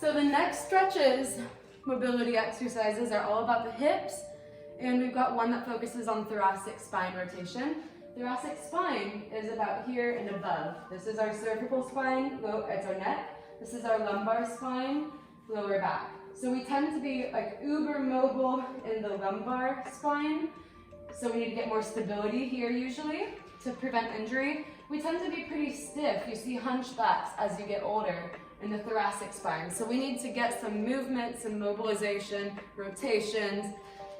So the next stretches, mobility exercises, are all about the hips, and we've got one that focuses on thoracic spine rotation. Thoracic spine is about here and above. This is our cervical spine, it's our neck. This is our lumbar spine, lower back. So we tend to be like uber mobile in the lumbar spine. So we need to get more stability here usually to prevent injury. We tend to be pretty stiff. You see hunchbacks as you get older in the thoracic spine. So we need to get some movement, some mobilization, rotations,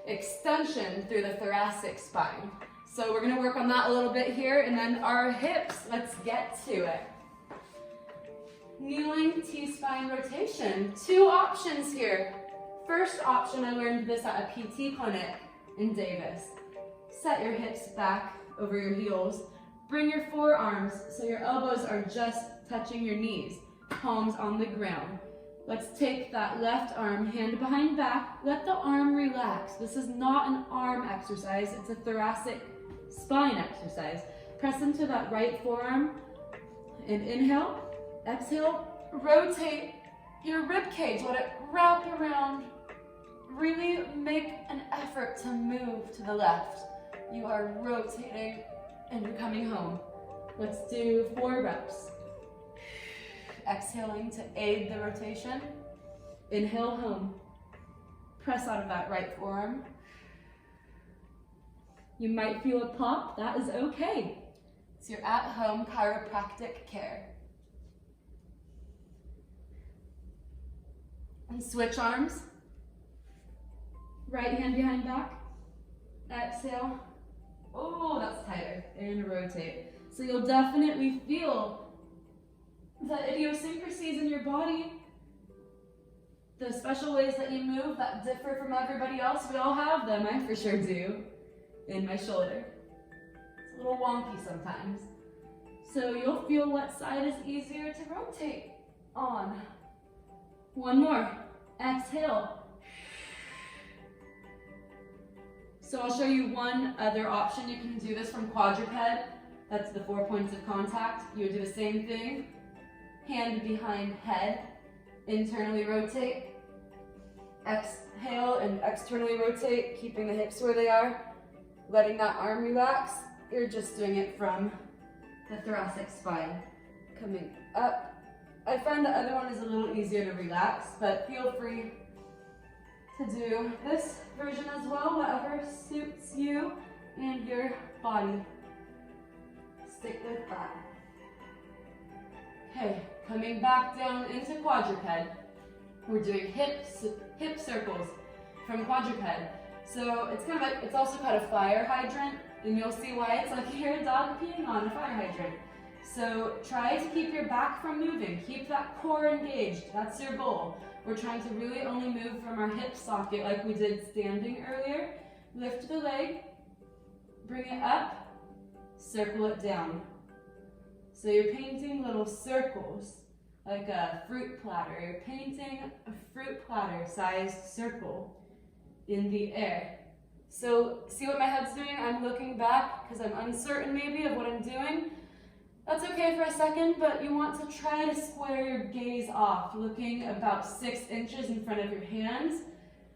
extension through the thoracic spine. So we're gonna work on that a little bit here, and then our hips, let's get to it. Kneeling T-spine rotation. Two options here. First option, I learned this at a PT clinic in Davis. Set your hips back over your heels. Bring your forearms so your elbows are just touching your knees. Palms on the ground. Let's take that left arm, hand behind back. Let the arm relax. This is not an arm exercise. It's a thoracic spine exercise. Press into that right forearm and inhale. Exhale, rotate your rib cage, let it wrap around. Really make an effort to move to the left. You are rotating and you're coming home. Let's do 4 reps. Exhaling to aid the rotation. Inhale, home. Press out of that right forearm. You might feel a pop, that is okay. It's your at-home chiropractic care. And switch arms. Right hand behind back. Exhale. Oh, that's tighter. And rotate. So you'll definitely feel the idiosyncrasies in your body. The special ways that you move that differ from everybody else. We all have them, I for sure do. In my shoulder. It's a little wonky sometimes. So you'll feel what side is easier to rotate on. One more. Exhale. So I'll show you one other option. You can do this from Quadruped. That's the 4 points of contact. You would do the same thing. Hand behind head. Internally rotate. Exhale and externally rotate, keeping the hips where they are. Letting that arm relax. You're just doing it from the thoracic spine. Coming up. I find the other one is a little easier to relax, but feel free to do this version as well, whatever suits you and your body. Stick with that. Okay, coming back down into Quadruped. We're doing hip circles from Quadruped. So it's kind of like, it's also called a fire hydrant, and you'll see why it's like you're a dog peeing on a fire hydrant. So try to keep your back from moving. Keep that core engaged. That's your goal. We're trying to really only move from our hip socket like we did standing earlier. Lift the leg, bring it up, circle it down. So you're painting little circles like a fruit platter. You're painting a fruit platter sized circle in the air. So see what my head's doing? I'm looking back because I'm uncertain maybe of what I'm doing. That's okay for a second, but you want to try to square your gaze off, looking about 6 inches in front of your hands,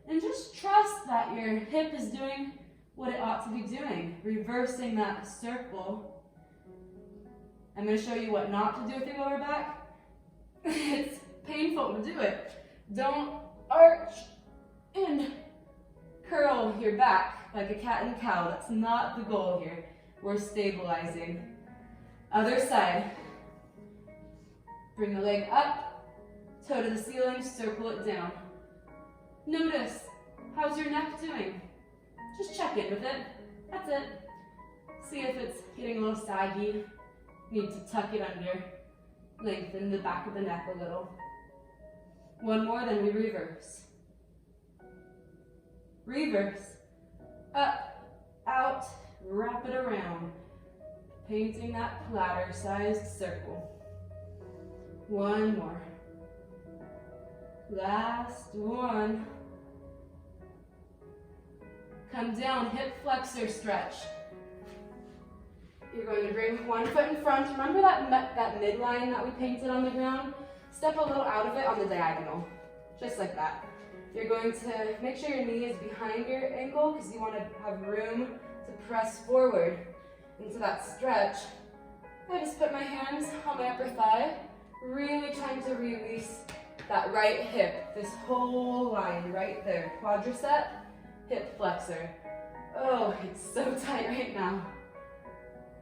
and just trust that your hip is doing what it ought to be doing, reversing that circle. I'm going to show you what not to do with your lower back. It's painful to do it. Don't arch and curl your back like a cat and cow. That's not the goal here. We're stabilizing. Other side. Bring the leg up, toe to the ceiling, circle it down. Notice, how's your neck doing? Just check in with it. That's it. See if it's getting a little saggy. Need to tuck it under. Lengthen the back of the neck a little. One more, then we reverse. Reverse. Up, out, wrap it around. Painting that platter-sized circle. One more. Last one. Come down, hip flexor stretch. You're going to bring one foot in front. Remember that midline that we painted on the ground? Step a little out of it on the diagonal. just like that. You're going to make sure your knee is behind your ankle because you want to have room to press forward into that stretch. I just put my hands on my upper thigh, really trying to release that right hip, this whole line right there. Quadricep, hip flexor. Oh, it's so tight right now.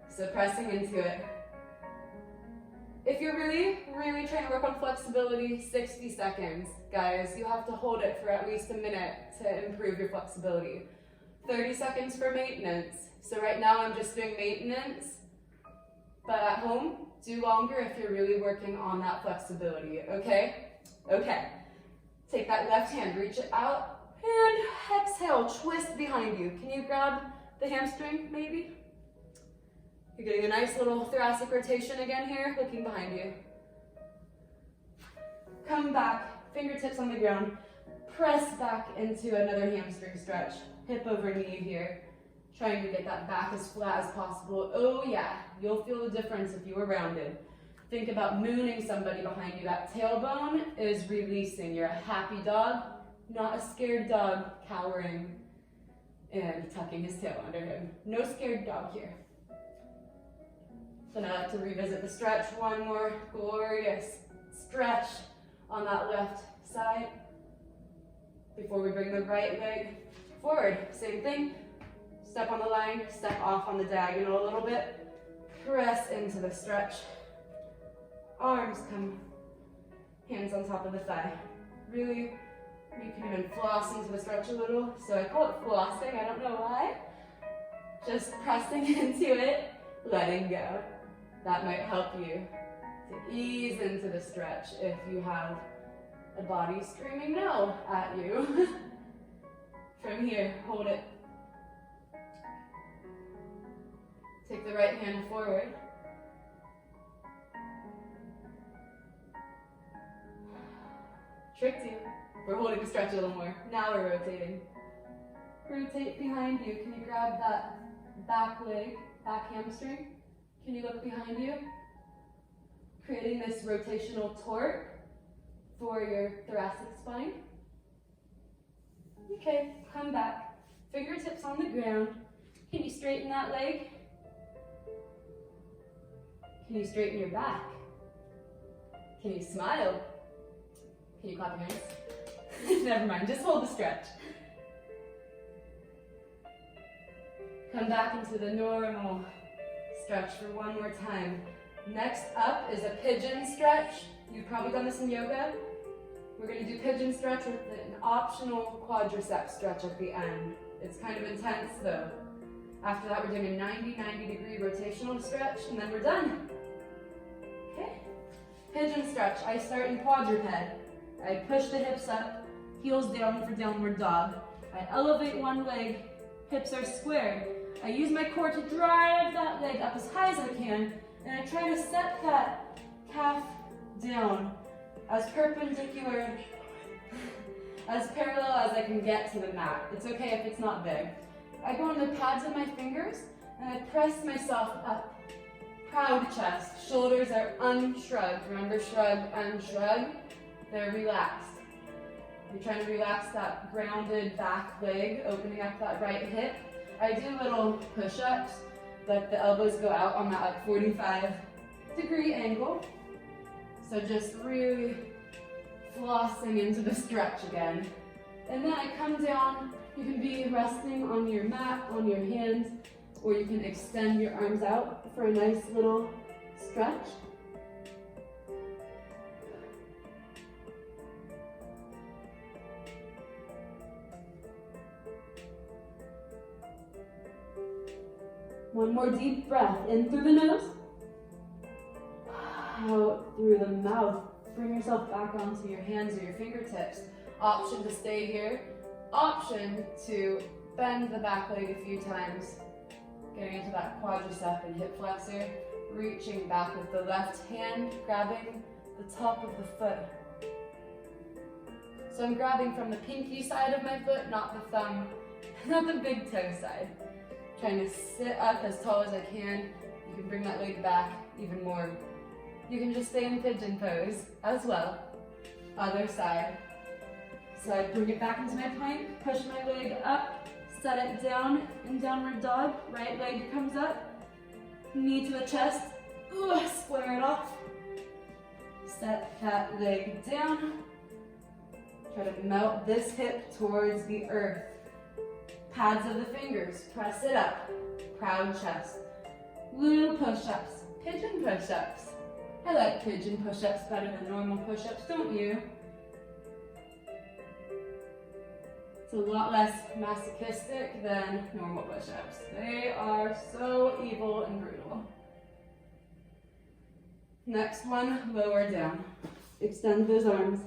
So pressing into it. If you're really, really trying to work on flexibility, 60 seconds. Guys, you have to hold it for at least a minute to improve your flexibility. 30 seconds for maintenance. So right now I'm just doing maintenance, but at home, do longer if you're really working on that flexibility, okay? Okay. Take that left hand, reach it out, and exhale, twist behind you. Can you grab the hamstring, maybe? You're getting a nice little thoracic rotation again here, looking behind you. Come back, fingertips on the ground, press back into another hamstring stretch. Hip over knee here, trying to get that back as flat as possible. Oh yeah, you'll feel the difference if you were rounded. Think about mooning somebody behind you. That tailbone is releasing. You're a happy dog, not a scared dog cowering and tucking his tail under him. No scared dog here. So now I like to revisit the stretch. One more glorious stretch on that left side before we bring the right leg forward. Same thing. Step on the line, step off on the diagonal a little bit. Press into the stretch. Arms come, hands on top of the thigh. Really, you can even floss into the stretch a little. So I call it flossing, I don't know why. Just pressing into it, letting go. That might help you to ease into the stretch if you have a body screaming no at you. From here, hold it. Take the right hand forward. Tricked you. We're holding the stretch a little more. Now we're rotating. Rotate behind you. Can you grab that back leg, back hamstring? Can you look behind you? Creating this rotational torque for your thoracic spine. Okay, come back. Fingertips on the ground. Can you straighten that leg? Can you straighten your back? Can you smile? Can you clap your hands? Never mind, just hold the stretch. Come back into the normal stretch for one more time. Next up is a pigeon stretch. You've probably done this in yoga. We're going to do pigeon stretch with an optional quadriceps stretch at the end. It's kind of intense though. After that, we're doing a 90 degree rotational stretch, and then we're done. Okay. Pigeon stretch. I start in quadruped. I push the hips up, heels down for downward dog. I elevate one leg, hips are squared. I use my core to drive that leg up as high as I can, and I try to set that calf down as perpendicular, as parallel as I can get to the mat. It's okay if it's not big. I go on the pads of my fingers, and I press myself up. Proud chest, shoulders are unshrugged. Remember, shrug, unshrug. They're relaxed. You're trying to relax that grounded back leg, opening up that right hip. I do little push-ups, let the elbows go out on that 45-degree angle. So just really flossing into the stretch again. And then I come down. You can be resting on your mat, on your hands, or you can extend your arms out for a nice little stretch. One more deep breath, in through the nose, out through the mouth. Bring yourself back onto your hands or your fingertips. Option to stay here. Option to bend the back leg a few times, getting into that quadricep and hip flexor, reaching back with the left hand, grabbing the top of the foot. So I'm grabbing from the pinky side of my foot, not the thumb, not the big toe side. Trying to sit up as tall as I can. You can bring that leg back even more. You can just stay in pigeon pose as well. Other side. So I bring it back into my plank, push my leg up, set it down in downward dog. Right leg comes up, knee to the chest, square it off. Set that leg down. Try to melt this hip towards the earth. Pads of the fingers, press it up. Proud chest. Little push-ups, pigeon push-ups. I like pigeon push-ups better than normal push-ups, don't you? It's a lot less masochistic than normal push-ups. They are so evil and brutal. Next one, lower down. Extend those arms.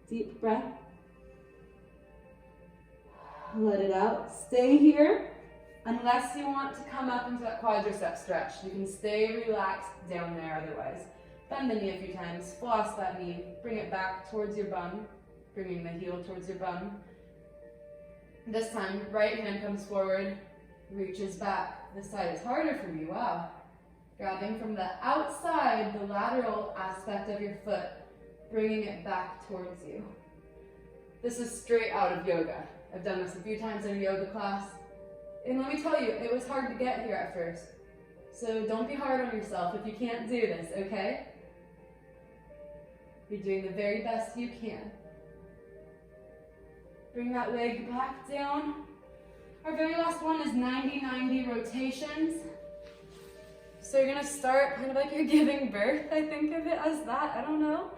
Deep breath. Let it out. Stay here unless you want to come up into that quadriceps stretch. You can stay relaxed down there otherwise. Bend the knee a few times. Floss that knee. Bring it back towards your bum. Bringing the heel towards your bum. This time, right hand comes forward, reaches back. This side is harder for you. Wow. Grabbing from the outside, the lateral aspect of your foot. Bringing it back towards you. This is straight out of yoga. I've done this a few times in a yoga class. And let me tell you, it was hard to get here at first. So don't be hard on yourself if you can't do this, okay? You're doing the very best you can. Bring that leg back down. Our very last one is 90-90 rotations. So you're gonna start kind of like you're giving birth, I think of it as that, I don't know.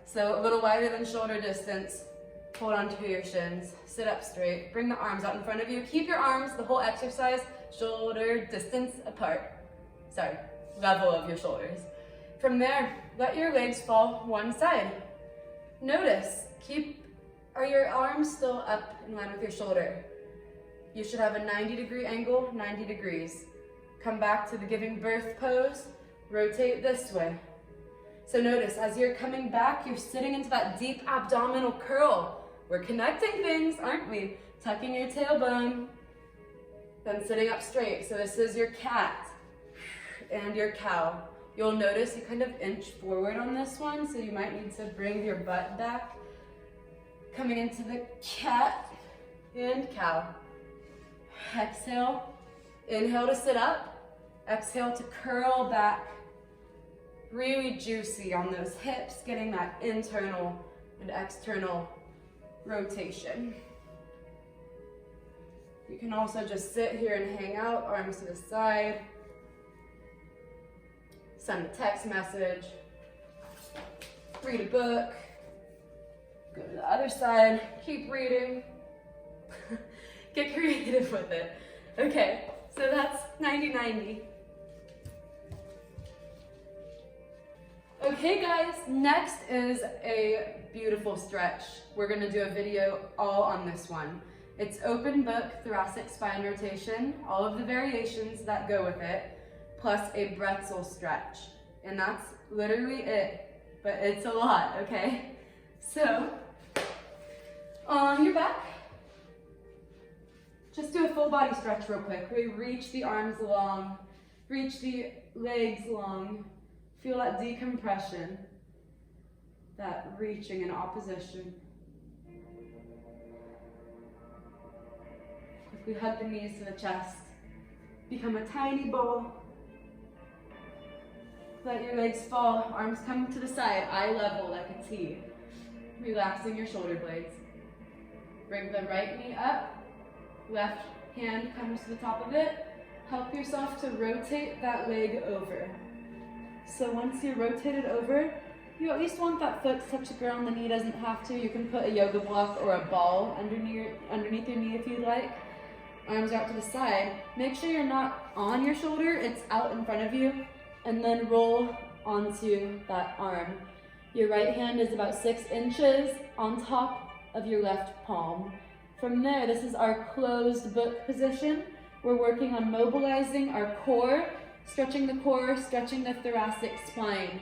So a little wider than shoulder distance. Hold on to your shins, sit up straight, bring the arms out in front of you. Keep your arms, the whole exercise, shoulder distance apart. Sorry, level of your shoulders. From there, let your legs fall one side. Notice, are your arms still up in line with your shoulder? You should have a 90-degree angle, 90 degrees. Come back to the giving birth pose, rotate this way. So notice, as you're coming back, you're sitting into that deep abdominal curl. We're connecting things, aren't we? Tucking your tailbone, then sitting up straight. So this is your cat and your cow. You'll notice you kind of inch forward on this one, so you might need to bring your butt back. Coming into the cat and cow. Exhale, inhale to sit up. Exhale to curl back. Really juicy on those hips, getting that internal and external rotation. You can also just sit here and hang out, arms to the side. Send a text message. Read a book. Go to the other side. Keep reading. Get creative with it. Okay, so that's 90-90. Okay guys, next is a beautiful stretch. We're gonna do a video all on this one. It's open book thoracic spine rotation, all of the variations that go with it, plus a Bretzel stretch. And that's literally it, but it's a lot, okay? So, on your back, just do a full body stretch real quick. We reach the arms long, reach the legs long. Feel that decompression, that reaching in opposition. Quickly hug the knees to the chest. Become a tiny ball. Let your legs fall, arms come to the side, eye level like a T. Relaxing your shoulder blades. Bring the right knee up, left hand comes to the top of it. Help yourself to rotate that leg over. So once you're rotated over, you at least want that foot to touch the ground, the knee doesn't have to. You can put a yoga block or a ball underneath your knee if you'd like. Arms out to the side. Make sure you're not on your shoulder, it's out in front of you. And then roll onto that arm. Your right hand is about 6 inches on top of your left palm. From there, this is our closed book position. We're working on mobilizing our core, stretching the core, stretching the thoracic spine.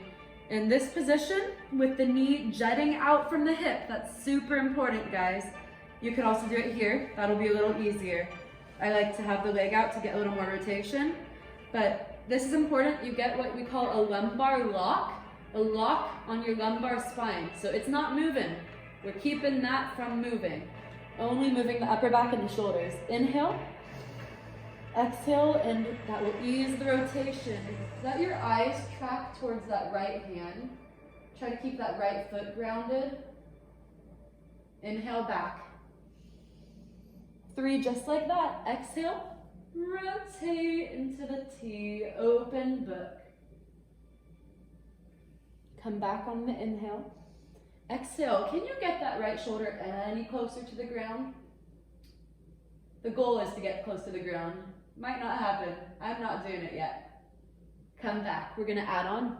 In this position, with the knee jutting out from the hip, that's super important, guys. You could also do it here, that'll be a little easier. I like to have the leg out to get a little more rotation. But this is important. You get what we call a lumbar lock, a lock on your lumbar spine. So it's not moving. We're keeping that from moving. Only moving the upper back and the shoulders. Inhale, exhale, and that will ease the rotation. Let your eyes track towards that right hand. Try to keep that right foot grounded. Inhale back. 3, just like that. Exhale, rotate into the T, open book. Come back on the inhale. Exhale, can you get that right shoulder any closer to the ground? The goal is to get close to the ground. Might not happen. I'm not doing it yet. Come back. We're going to add on.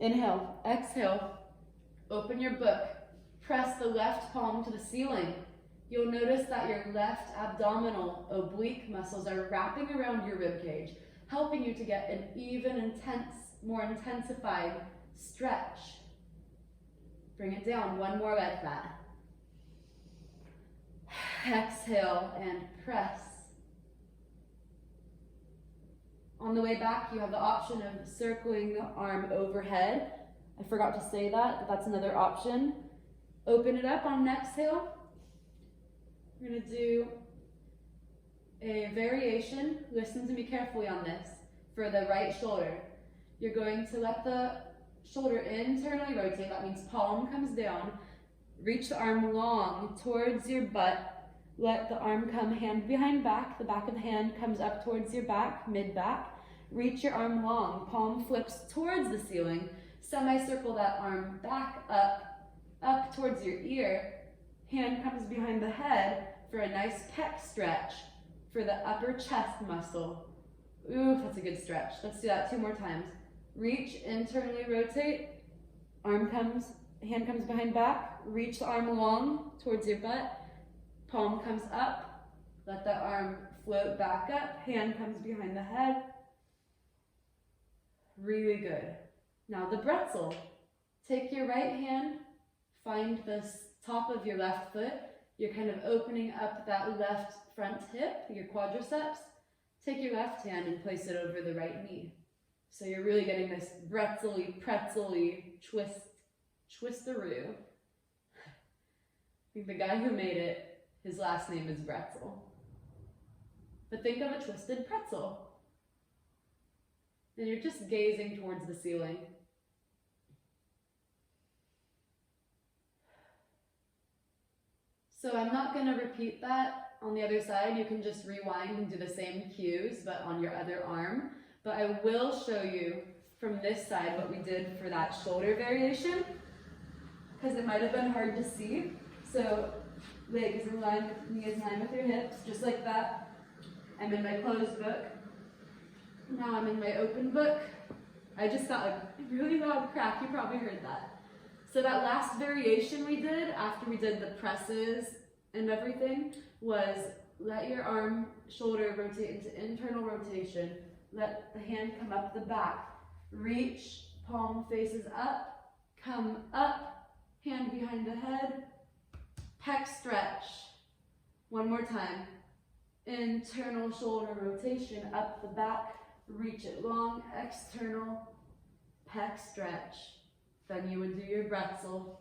Inhale, exhale, open your book. Press the left palm to the ceiling. You'll notice that your left abdominal oblique muscles are wrapping around your rib cage, helping you to get an even, more intensified stretch. Bring it down, one more like that. Exhale and press. On the way back, you have the option of circling the arm overhead. I forgot to say that, but that's another option. Open it up on an exhale. We're going to do a variation. Listen to me carefully on this. For the right shoulder, you're going to let the shoulder internally rotate. That means palm comes down. Reach the arm long towards your butt. Let the arm come hand behind back. The back of the hand comes up towards your back, mid-back. Reach your arm long. Palm flips towards the ceiling. Semicircle that arm back up towards your ear. Hand comes behind the head for a nice pec stretch for the upper chest muscle. Ooh, that's a good stretch. Let's do that 2 more times. Reach, internally rotate. Hand comes behind back. Reach the arm long towards your butt. Palm comes up. Let the arm float back up. Hand comes behind the head. Really good. Now the Bretzel. Take your right hand, find the top of your left foot. You're kind of opening up that left front hip, your quadriceps. Take your left hand and place it over the right knee. So you're really getting this Bretzel-y, pretzel-y twistaroo. I think the guy who made it, his last name is Bretzel. But think of a twisted pretzel. And you're just gazing towards the ceiling. So I'm not going to repeat that on the other side. You can just rewind and do the same cues, but on your other arm. But I will show you from this side what we did for that shoulder variation, because it might have been hard to see. So legs in line, knees in line with your hips, just like that. I'm in my closed book. Now I'm in my open book. I just got a really loud crack. You probably heard that. So that last variation we did after we did the presses and everything was let your arm, shoulder rotate into internal rotation. Let the hand come up the back. Reach, palm faces up, come up, hand behind the head. Pec stretch. One more time. Internal shoulder rotation up the back. Reach it long, external pec stretch. Then you would do your Bretzel.